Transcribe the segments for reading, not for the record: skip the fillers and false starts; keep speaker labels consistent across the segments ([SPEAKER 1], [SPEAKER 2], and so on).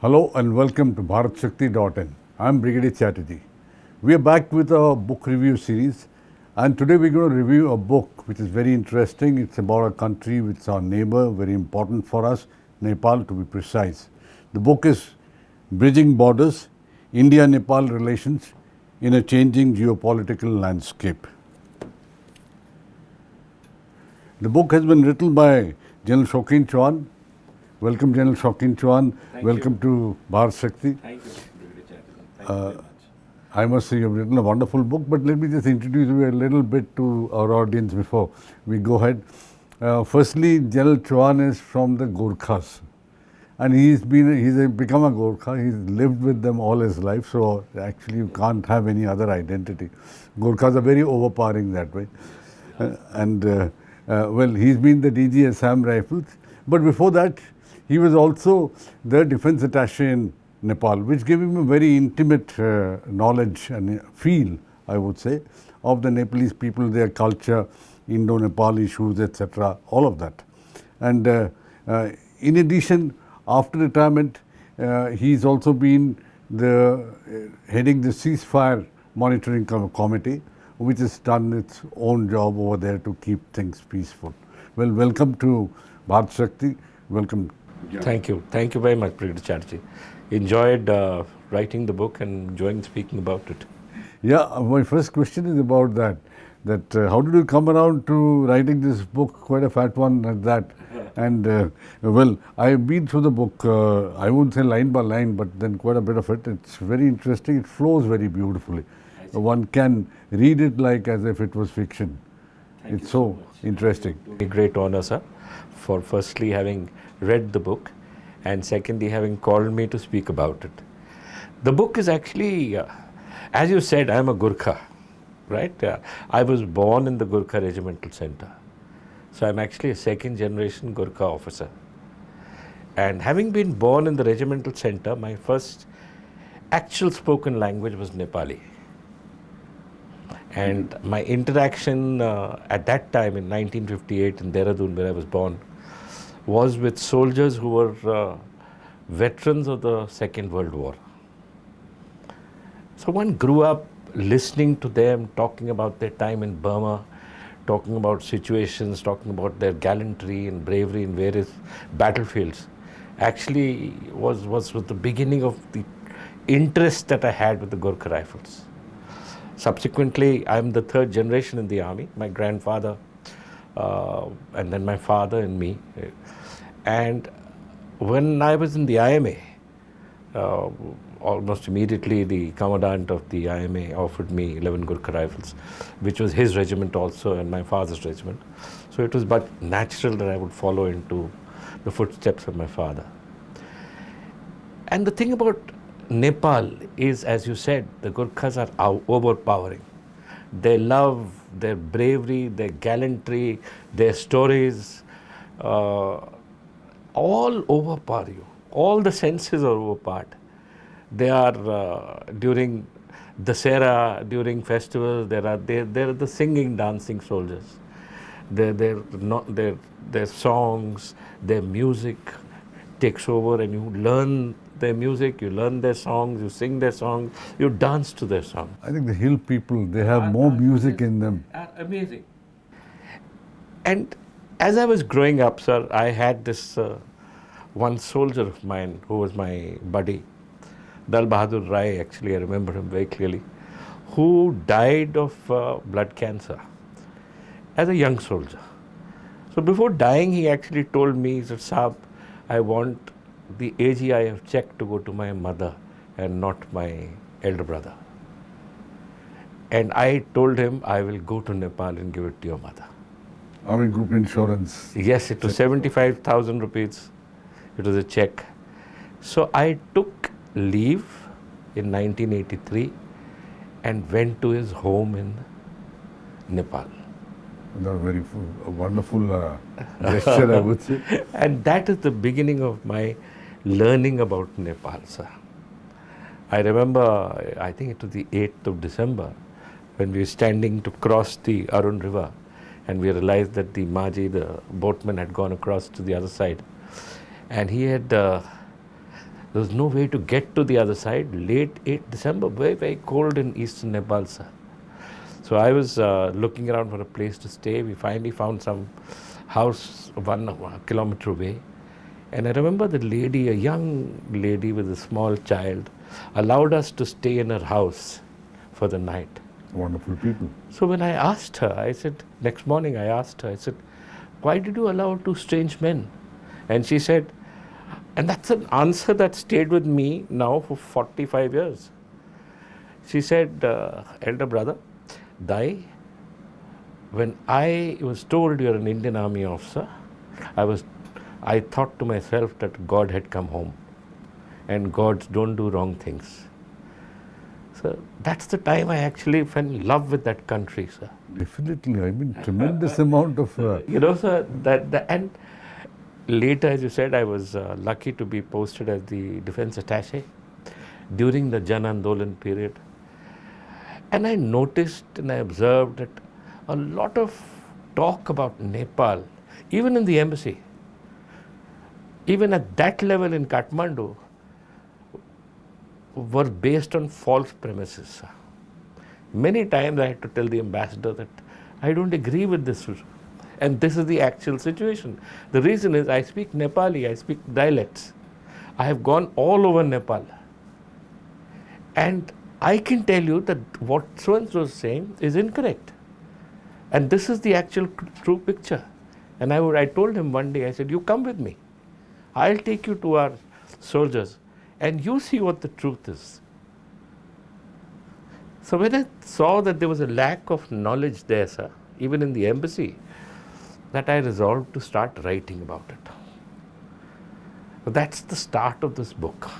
[SPEAKER 1] Hello and welcome to BharatShakti.in. I'm Brigadier Chatterjee. We are back with a book review series, and today we're going to review a book which is very interesting. It's about a country which is our neighbor, very important for us, Nepal to be precise. The book is Bridging Borders, India-Nepal Relations in a Changing Geopolitical Landscape. The book has been written by General Shaukin Chauhan. Welcome, General Shaukin Chauhan. Welcome to Bharat Shakti.
[SPEAKER 2] Thank you, Brigadier Chatterjee. Thank you very much.
[SPEAKER 1] I must say you've written a wonderful book, but let me just introduce you a little bit to our audience before we go ahead. Firstly, General Chauhan is from the Gorkhas, and he's become a Gorkha. He's lived with them all his life, so actually you can't have any other identity. Gorkhas are very overpowering that way. Well, he's been the DG Assam Rifles, but before that, he was also the defense attaché in Nepal, which gave him a very intimate knowledge and feel, I would say, of the Nepalese people, their culture, Indo-Nepal issues, etc., all of that. And in addition, after retirement, he's also been heading the ceasefire monitoring committee, which has done its own job over there to keep things peaceful. Well, welcome to Bharat Shakti. Welcome.
[SPEAKER 2] Thank you. Thank you very much, Brigadier Chatterjee. Enjoyed writing the book and enjoying speaking about it.
[SPEAKER 1] Yeah, my first question is about that. How did you come around to writing this book, quite a fat one at that? And well, I've been through the book, I won't say line by line, but then quite a bit of it. It's very interesting. It flows very beautifully. One can read it like as if it was fiction. It's so interesting.
[SPEAKER 2] A great honor, sir, for firstly having read the book and secondly having called me to speak about it. The book is actually, as you said, I'm a Gurkha, right? I was born in the Gurkha Regimental Center. So I'm actually a second generation Gurkha officer. And having been born in the Regimental Center, my first actual spoken language was Nepali. And my interaction at that time in 1958 in Dehradun, where I was born, was with soldiers who were veterans of the Second World War. So one grew up listening to them, talking about their time in Burma, talking about situations, talking about their gallantry and bravery in various battlefields. Actually was the beginning of the interest that I had with the Gurkha Rifles. Subsequently, I'm the third generation in the army. My grandfather, and then my father and me. And when I was in the IMA, almost immediately the commandant of the IMA offered me 11 Gurkha Rifles, which was his regiment also and my father's regiment. So it was but natural that I would follow into the footsteps of my father. And the thing about Nepal is, as you said, the Gurkhas are overpowering. Their love, their bravery, their gallantry, their stories, all overpower you. All the senses are overpowered. They are during Dasera, during festivals. They're the singing, dancing soldiers. Their songs, their music takes over, and you learn their music, you learn their songs, you sing their songs, you dance to their songs.
[SPEAKER 1] I think the hill people, they have more music in them.
[SPEAKER 2] Amazing. And as I was growing up, sir, I had this one soldier of mine who was my buddy, Dal Bahadur Rai, actually, I remember him very clearly, who died of blood cancer as a young soldier. So before dying, he actually told me, he said, Saab, I want the AGIF check to go to my mother and not my elder brother. And I told him, I will go to Nepal and give it to your mother.
[SPEAKER 1] Army Group Insurance.
[SPEAKER 2] Yes, it was 75,000 rupees. It was a check. So I took leave in 1983 and went to his home in Nepal.
[SPEAKER 1] That's very wonderful gesture, I would say.
[SPEAKER 2] And that is the beginning of my learning about Nepal, sir. I remember, I think it was the 8th of December, when we were standing to cross the Arun River, and we realized that the Maji, the boatman, had gone across to the other side. And he had There was no way to get to the other side. Late 8 December, very, very cold in eastern Nepal, sir. So I was looking around for a place to stay. We finally found some house 1 kilometer away. And I remember the lady, a young lady with a small child, allowed us to stay in her house for the night.
[SPEAKER 1] Wonderful people.
[SPEAKER 2] So when I asked her, I said, next morning I asked her, I said, why did you allow 2 strange men? And she said, and that's an answer that stayed with me now for 45 years. She said, elder brother, Dai, when I was told you're an Indian Army officer, I thought to myself that God had come home, and gods don't do wrong things. So that's the time I actually fell in love with that country, sir.
[SPEAKER 1] Definitely. I mean, tremendous amount of...
[SPEAKER 2] You know, sir, and later, as you said, I was lucky to be posted as the defense attaché during the Jan Andolan period. And I noticed and I observed that a lot of talk about Nepal, even in the embassy, even at that level in Kathmandu, were based on false premises. Many times I had to tell the ambassador that I don't agree with this, and this is the actual situation. The reason is I speak Nepali, I speak dialects. I have gone all over Nepal, and I can tell you that what so-and-so is saying is incorrect. And this is the actual true picture. And I told him one day, I said, you come with me. I'll take you to our soldiers and you see what the truth is. So when I saw that there was a lack of knowledge there, sir, even in the embassy, that I resolved to start writing about it. So that's the start of this book.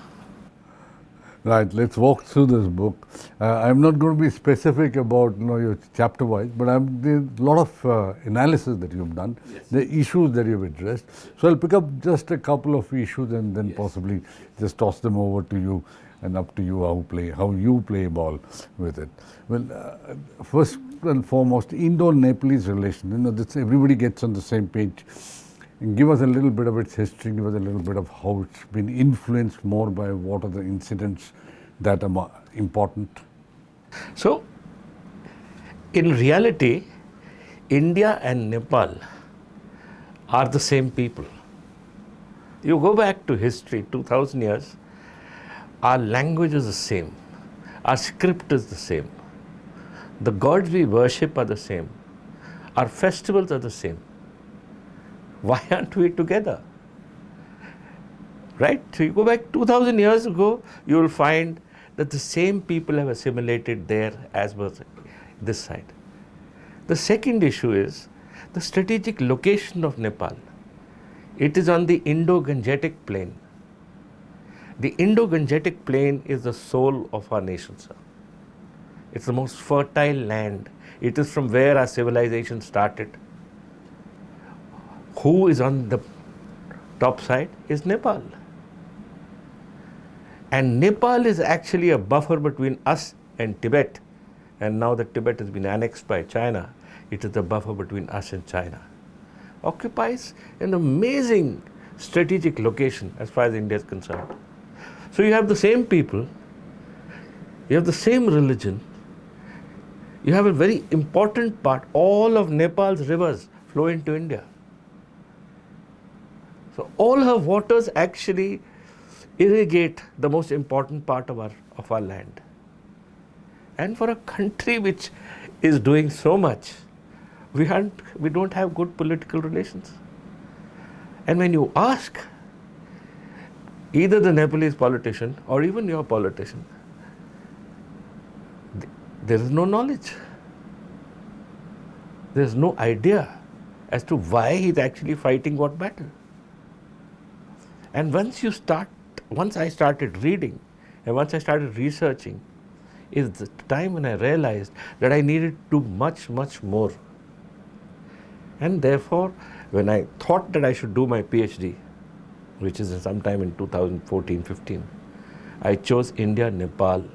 [SPEAKER 1] Right, let's walk through this book. I'm not going to be specific about your chapter wise, but there's a lot of analysis that you've done, yes, the issues that you've addressed. So I'll pick up just a couple of issues and then, yes, possibly just toss them over to you and up to you how you play ball with it. Well, first and foremost, Indo-Nepalese relation. This, everybody gets on the same page. And give us a little bit of its history, give us a little bit of how it's been influenced more by what are the incidents that are important.
[SPEAKER 2] So, in reality, India and Nepal are the same people. You go back to history, 2000 years, our language is the same, our script is the same, the gods we worship are the same, our festivals are the same. Why aren't we together? Right? So you go back 2000 years ago, you will find that the same people have assimilated there as was this side. The second issue is the strategic location of Nepal. It is on the Indo-Gangetic plain. The Indo-Gangetic plain is the soul of our nation, sir. It's the most fertile land. It is from where our civilization started. Who is on the top side is Nepal. And Nepal is actually a buffer between us and Tibet. And now that Tibet has been annexed by China, it is the buffer between us and China. Occupies an amazing strategic location as far as India is concerned. So you have the same people, you have the same religion, you have a very important part. All of Nepal's rivers flow into India. So all her waters actually irrigate the most important part of our land. And for a country which is doing so much, we don't have good political relations. And when you ask either the Nepalese politician or even your politician, there is no knowledge. There is no idea as to why he is actually fighting what battle. And once I started reading and once I started researching, is the time when I realized that I needed to do much, much more. And therefore, when I thought that I should do my PhD, which is sometime in 2014-15, I chose India, Nepal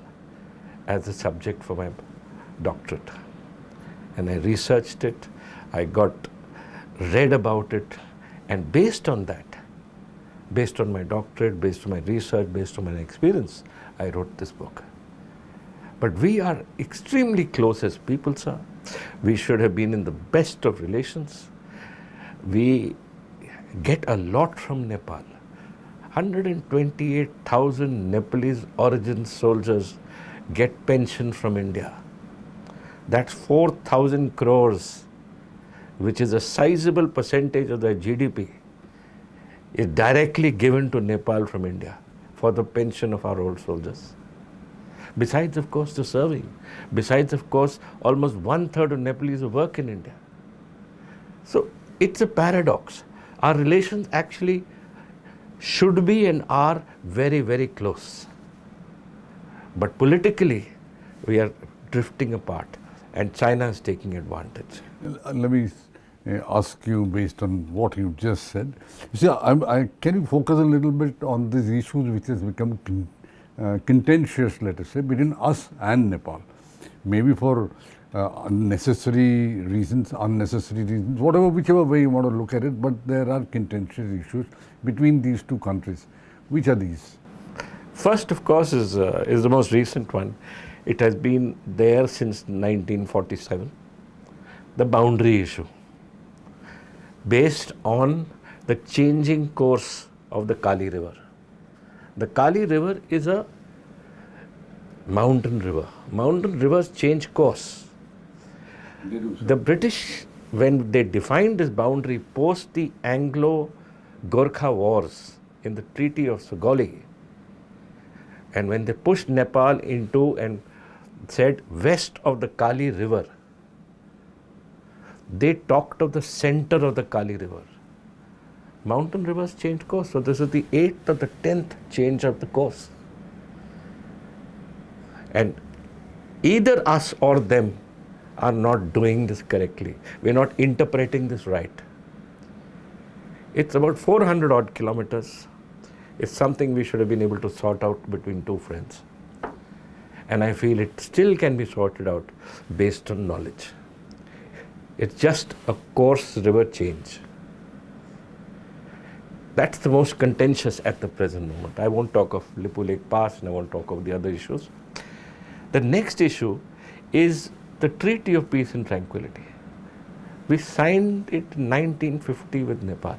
[SPEAKER 2] as a subject for my doctorate. And I researched it, I read about it, and based on that, Based on my doctorate, based on my research, based on my experience, I wrote this book. But we are extremely close as people, sir. We should have been in the best of relations. We get a lot from Nepal. 128,000 Nepalese origin soldiers get pension from India. That's 4,000 crores, which is a sizable percentage of their GDP, is directly given to Nepal from India for the pension of our old soldiers. Besides, of course, the serving. Besides, of course, almost 1/3 of Nepalese who work in India. So it's a paradox. Our relations actually should be and are very, very close. But politically, we are drifting apart, and China is taking advantage.
[SPEAKER 1] Let me ask you, based on what you just said. You see, can you focus a little bit on these issues which has become contentious, let us say, between us and Nepal? Maybe for unnecessary reasons, whatever, whichever way you want to look at it, but there are contentious issues between these two countries. Which are these?
[SPEAKER 2] First, of course, is the most recent one. It has been there since 1947, the boundary issue, based on the changing course of the Kali River. The Kali River is a mountain river. Mountain rivers change course. The British, when they defined this boundary post the Anglo-Gorkha wars in the Treaty of Sugauli, and when they pushed Nepal into and said west of the Kali River, they talked of the center of the Kali River. Mountain rivers change course. So this is the 8th or the 10th change of the course. And either us or them are not doing this correctly. We're not interpreting this right. It's about 400 odd kilometers. It's something we should have been able to sort out between two friends. And I feel it still can be sorted out based on knowledge. It's just a course river change. That's the most contentious at the present moment. I won't talk of Lipu Lake Pass and I won't talk of the other issues. The next issue is the Treaty of Peace and Tranquility. We signed it in 1950 with Nepal.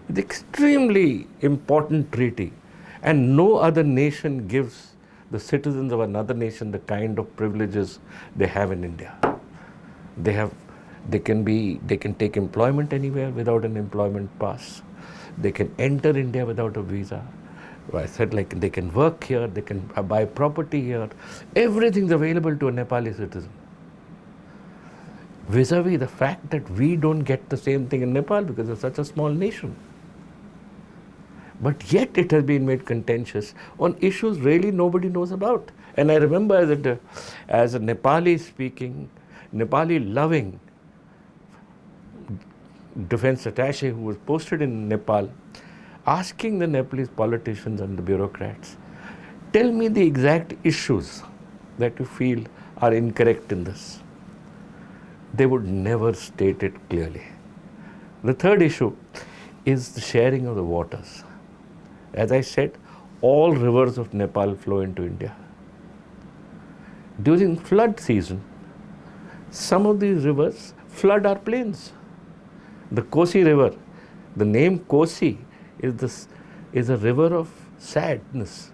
[SPEAKER 2] It's an extremely important treaty, and no other nation gives the citizens of another nation the kind of privileges they have in India. They can take employment anywhere without an employment pass. They can enter India without a visa. I said, like, they can work here, they can buy property here. Everything's available to a Nepali citizen. Vis-a-vis the fact that we don't get the same thing in Nepal because it's such a small nation. But yet it has been made contentious on issues really nobody knows about. And I remember as a Nepali-speaking, Nepali-loving defense attaché who was posted in Nepal, asking the Nepalese politicians and the bureaucrats, tell me the exact issues that you feel are incorrect in this. They would never state it clearly. The third issue is the sharing of the waters. As I said, all rivers of Nepal flow into India. During flood season, some of these rivers flood our plains. The Kosi River, the name Kosi is a river of sadness.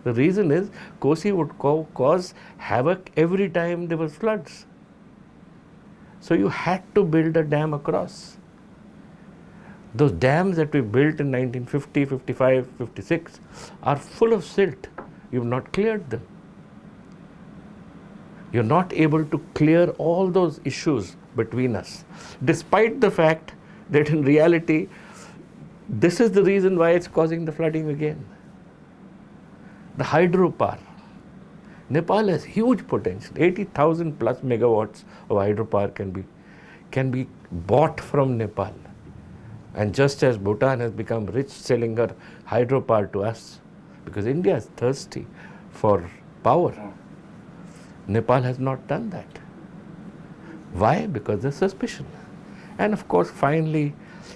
[SPEAKER 2] The reason is Kosi would cause havoc every time there was floods. So you had to build a dam across. Those dams that we built in 1950, 55, 56 are full of silt. You've not cleared them. You're not able to clear all those issues between us, despite the fact that in reality, this is the reason why it's causing the flooding again. The hydropower. Nepal has huge potential. 80,000 plus megawatts of hydropower can be bought from Nepal. And just as Bhutan has become rich selling her hydropower to us, because India is thirsty for power, Nepal has not done that. Why? Because there's suspicion. And of course, finally,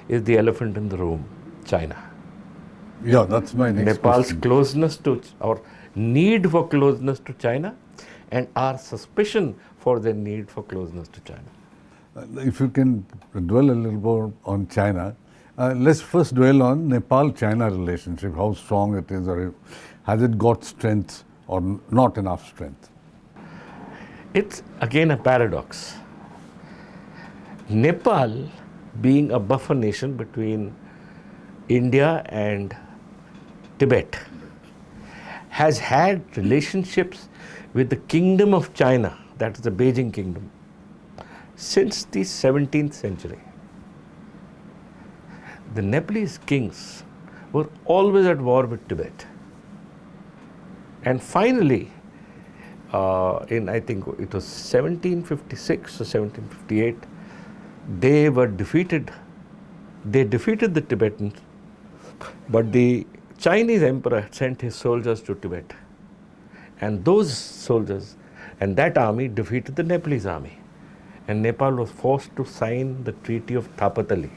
[SPEAKER 2] is the elephant in the room. China.
[SPEAKER 1] Yeah, that's my next
[SPEAKER 2] Nepal's
[SPEAKER 1] question.
[SPEAKER 2] closeness to, or need for closeness to China, and our suspicion for their need for closeness to China.
[SPEAKER 1] If you can dwell a little more on China, let's first dwell on Nepal-China relationship, how strong it is, or has it got strength or not enough strength?
[SPEAKER 2] It's again a paradox. Nepal, being a buffer nation between India and Tibet, has had relationships with the Kingdom of China, that is the Beijing Kingdom, since the 17th century. The Nepalese kings were always at war with Tibet. And finally, in I think it was 1756 or 1758, they were defeated. They defeated the Tibetans, but the Chinese emperor had sent his soldiers to Tibet. And those soldiers and that army defeated the Nepalese army. And Nepal was forced to sign the Treaty of Thapatali,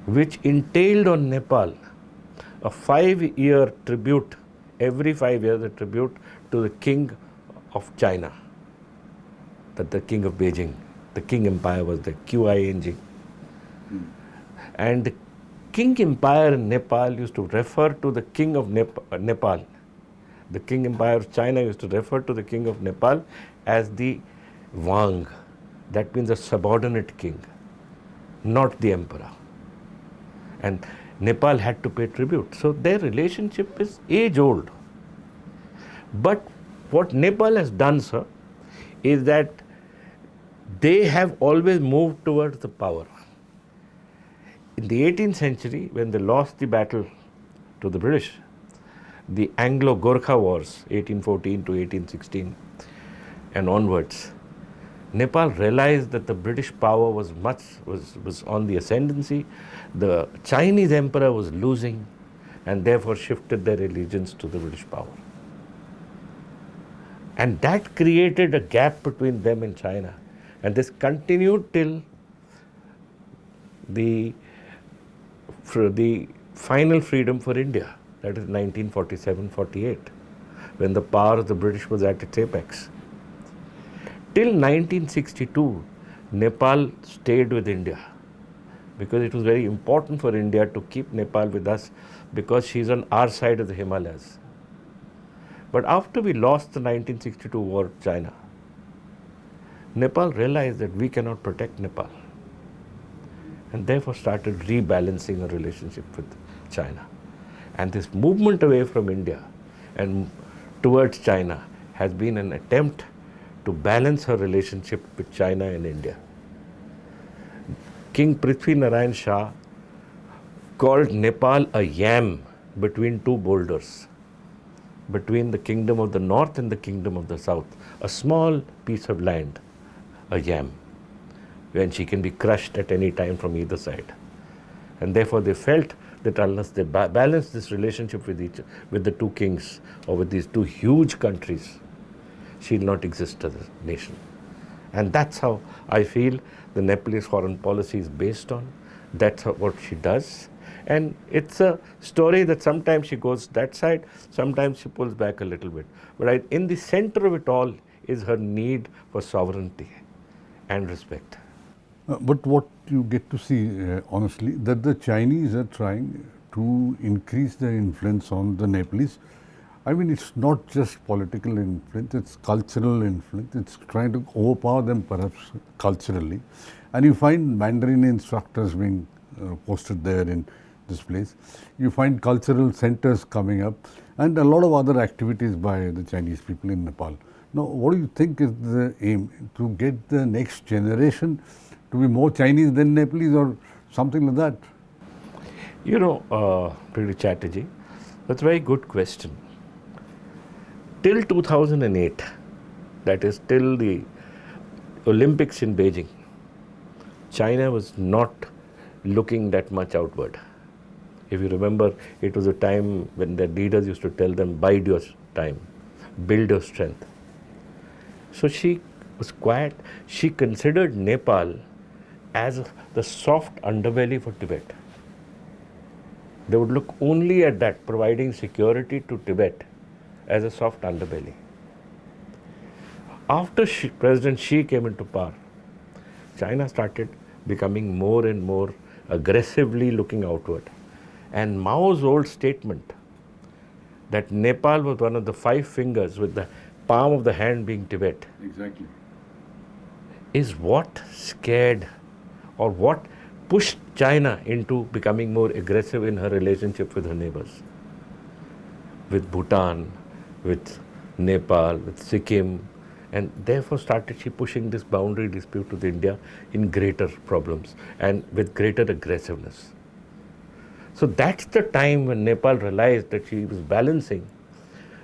[SPEAKER 2] which entailed on Nepal a 5-year tribute, every 5 years a tribute to the king of China, that the king of Beijing. The King Empire was the Qing. And the King Empire in Nepal used to refer to the king of Nepal. The King Empire of China used to refer to the king of Nepal as the Wang. That means a subordinate king, not the emperor. And Nepal had to pay tribute. So their relationship is age-old. But what Nepal has done, sir, is that they have always moved towards the power. In the 18th century, when they lost the battle to the British, the Anglo-Gorkha Wars, 1814 to 1816 and onwards, Nepal realized that the British power was on the ascendancy. The Chinese emperor was losing, and therefore shifted their allegiance to the British power. And that created a gap between them and China. And this continued till the final freedom for India, that is 1947-48, when the power of the British was at its apex. Till 1962, Nepal stayed with India because it was very important for India to keep Nepal with us because she's on our side of the Himalayas. But after we lost the 1962 war with China, Nepal realized that we cannot protect Nepal, and therefore started rebalancing a relationship with China. And this movement away from India and towards China has been an attempt to balance her relationship with China and India. King Prithvi Narayan Shah called Nepal a yam between two boulders, between the kingdom of the north and the kingdom of the south, a small piece of land, a yam, when she can be crushed at any time from either side. And therefore they felt that unless they balance this relationship with the two kings, or with these two huge countries, she will not exist as a nation. And that's how I feel the Nepalese foreign policy is based on. That's what she does. And it's a story that sometimes she goes that side, sometimes she pulls back a little bit. But in the center of it all is her need for sovereignty and respect.
[SPEAKER 1] But what you get to see, honestly, that the Chinese are trying to increase their influence on the Nepalese. I mean, it's not just political influence, it's cultural influence. It's trying to overpower them perhaps culturally. And you find Mandarin instructors being posted there in this place. You find cultural centers coming up and a lot of other activities by the Chinese people in Nepal. Now, what do you think is the aim? To get the next generation to be more Chinese than Nepalese or something like that?
[SPEAKER 2] You know, Pretty Chatterjee, that's a very good question. Till 2008, that is till the Olympics in Beijing, China was not looking that much outward. If you remember, it was a time when the leaders used to tell them, bide your time, build your strength. So she was quiet. She considered Nepal as the soft underbelly for Tibet. They would look only at that, providing security to Tibet, as a soft underbelly. After President Xi came into power, China started becoming more and more aggressively looking outward. And Mao's old statement that Nepal was one of the 5 fingers with the palm of the hand being Tibet
[SPEAKER 1] Exactly.
[SPEAKER 2] is what scared or what pushed China into becoming more aggressive in her relationship with her neighbors. With Bhutan, with Nepal, with Sikkim, and therefore started she pushing this boundary dispute with India in greater problems and with greater aggressiveness. So that's the time when Nepal realized that she was balancing.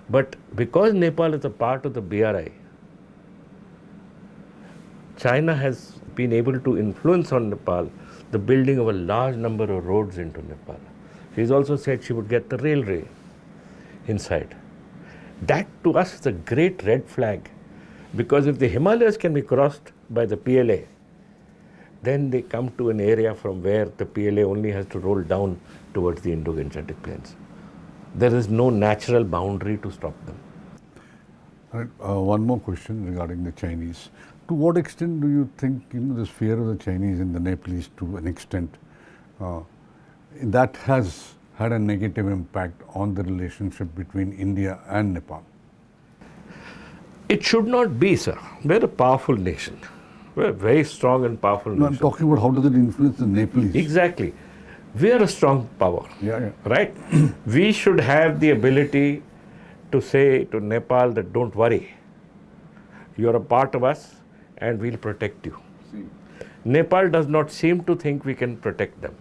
[SPEAKER 2] But because Nepal is a part of the BRI, China has been able to influence on Nepal the building of a large number of roads into Nepal. She's also said she would get the railway inside. That to us is a great red flag, because if the Himalayas can be crossed by the PLA, then they come to an area from where the PLA only has to roll down towards the Indo-Gangetic Plains. There is no natural boundary to stop them.
[SPEAKER 1] All right, one more question regarding the Chinese. To what extent do you think this fear of the Chinese in the Nepalese, to an extent, that has had a negative impact on the relationship between India and Nepal?
[SPEAKER 2] It should not be, sir. We're a powerful nation. We're a very strong and powerful
[SPEAKER 1] No, I'm
[SPEAKER 2] nation.
[SPEAKER 1] talking about how does it influence the Nepalese?
[SPEAKER 2] Exactly. We are a strong power.
[SPEAKER 1] Yeah.
[SPEAKER 2] Right? We should have the ability to say to Nepal that don't worry, you're a part of us and we'll protect you.
[SPEAKER 1] See.
[SPEAKER 2] Nepal does not seem to think we can protect them,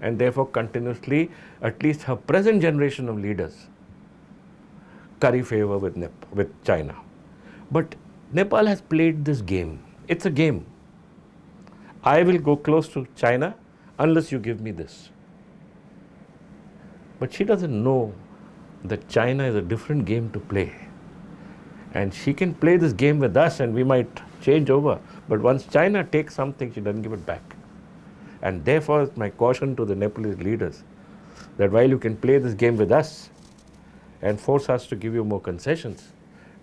[SPEAKER 2] and therefore continuously, at least her present generation of leaders, curry favor with China. But Nepal has played this game. It's a game. I will go close to China unless you give me this. But she doesn't know that China is a different game to play. And she can play this game with us and we might change over. But once China takes something, she doesn't give it back. And therefore, my caution to the Nepalese leaders, that while you can play this game with us and force us to give you more concessions,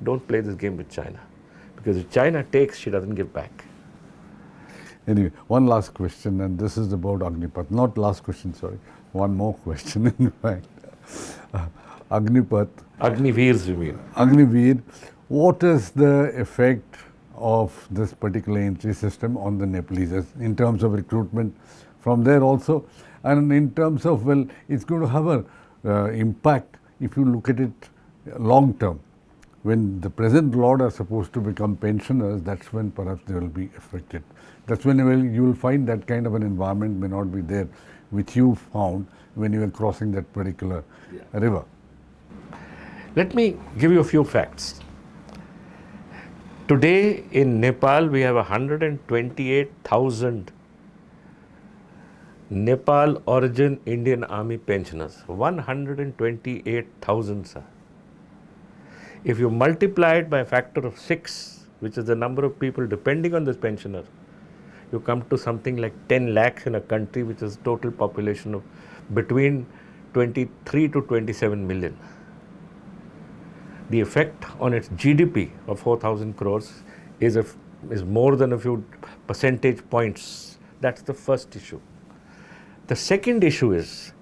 [SPEAKER 2] don't play this game with China. Because if China takes, she doesn't give back.
[SPEAKER 1] Anyway, one last question, and this is about Agnipath. Not last question, sorry. One more question, in fact. Agnipath.
[SPEAKER 2] Agniveers, you mean?
[SPEAKER 1] Agniveer, what is the effect of this particular entry system on the Nepalese in terms of recruitment from there also, and in terms of, well, it's going to have a impact if you look at it long term. When the present lot are supposed to become pensioners, that's when perhaps they will be affected. That's when you will find that kind of an environment may not be there, which you found when you were crossing that particular river.
[SPEAKER 2] Let me give you a few facts. Today in Nepal, we have 128,000 Nepal origin Indian Army pensioners. 128,000, sir. If you multiply it by a factor of 6, which is the number of people depending on this pensioner, you come to something like 10 lakhs in a country which is total population of between 23 to 27 million. The effect on its GDP of 4,000 crores is more than a few percentage points. That's the first issue. The second issue is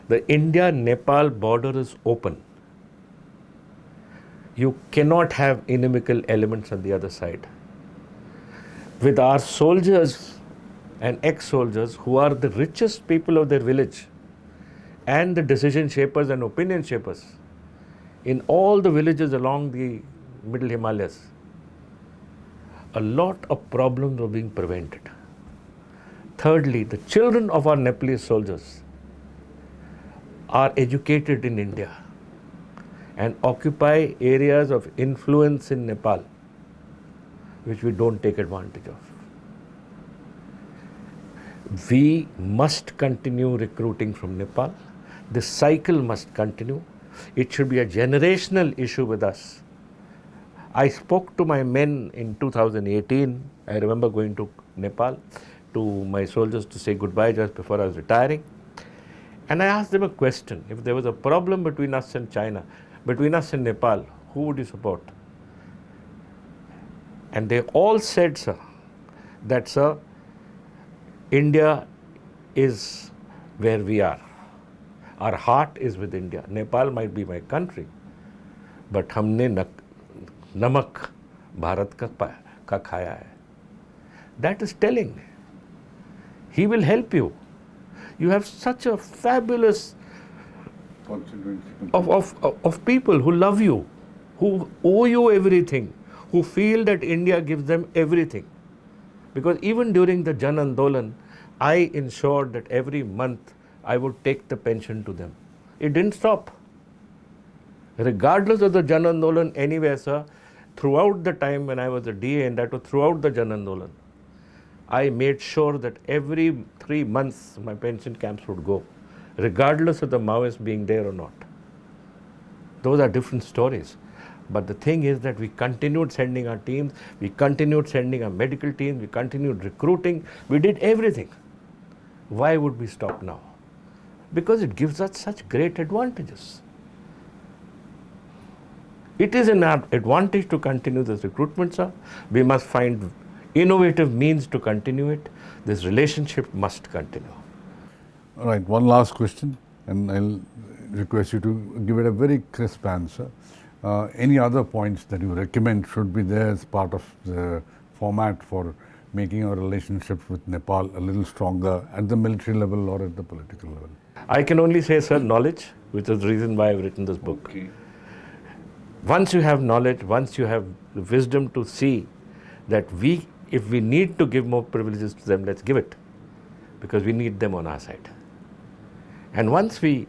[SPEAKER 2] the India-Nepal border is open. You cannot have inimical elements on the other side. With our soldiers and ex-soldiers who are the richest people of their village and the decision shapers and opinion shapers in all the villages along the Middle Himalayas, a lot of problems were being prevented. Thirdly, the children of our Nepalese soldiers are educated in India and occupy areas of influence in Nepal, which we don't take advantage of. We must continue recruiting from Nepal. This cycle must continue. It should be a generational issue with us. I spoke to my men in 2018. I remember going to Nepal to my soldiers to say goodbye just before I was retiring. And I asked them a question. If there was a problem between us and China, between us and Nepal, who would you support? And they all said, sir, that, sir, India is where we are. Our heart is with India. Nepal might be my country, but हमने नमक भारत का खाया है. That is telling. He will help you. You have such a fabulous of people who love you, who owe you everything, who feel that India gives them everything. Because even during the Jan Andolan, I ensured that every month I would take the pension to them. It didn't stop. Regardless of the Jan Andolan anywhere, sir, throughout the time when I was a DA, and that was throughout the Jan Andolan, I made sure that every 3 months my pension camps would go, regardless of the Maoists being there or not. Those are different stories. But the thing is that we continued sending our teams, we continued sending our medical teams, we continued recruiting, we did everything. Why would we stop now? Because it gives us such great advantages. It is an advantage to continue this recruitment, sir. We must find innovative means to continue it. This relationship must continue.
[SPEAKER 1] All right, one last question, and I'll request you to give it a very crisp answer. Any other points that you recommend should be there as part of the format for making our relationship with Nepal a little stronger at the military level or at the political level?
[SPEAKER 2] I can only say, sir, knowledge, which is the reason why I've written this book.
[SPEAKER 1] Okay.
[SPEAKER 2] Once you have knowledge, once you have the wisdom to see that if we need to give more privileges to them, let's give it, because we need them on our side. And once we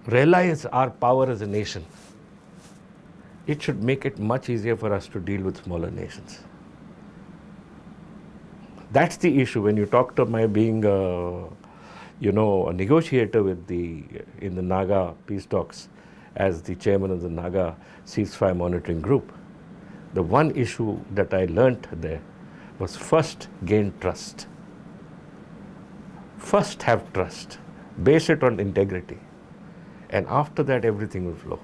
[SPEAKER 2] realize our power as a nation, it should make it much easier for us to deal with smaller nations. That's the issue. When you talk to my being a negotiator in the Naga peace talks as the chairman of the Naga ceasefire monitoring group, the one issue that I learnt there was first gain trust. First have trust. Base it on integrity. And after that, everything will flow.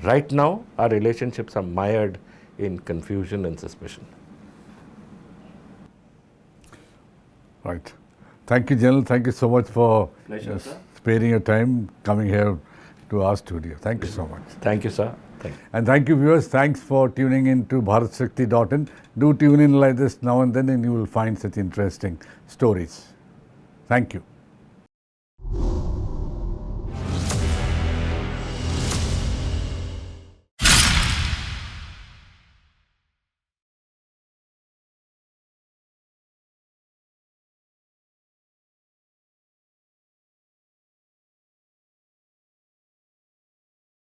[SPEAKER 2] Right now, our relationships are mired in confusion and suspicion.
[SPEAKER 1] Right. Thank you, General. Thank you so much for
[SPEAKER 2] Pleasure, sir.
[SPEAKER 1] sparing your time coming here to our studio. Thank you so much.
[SPEAKER 2] Thank you, sir. Thank you.
[SPEAKER 1] And thank you, viewers. Thanks for tuning in to BharatShakti.in. Do tune in like this now and then, and you will find such interesting stories. Thank you.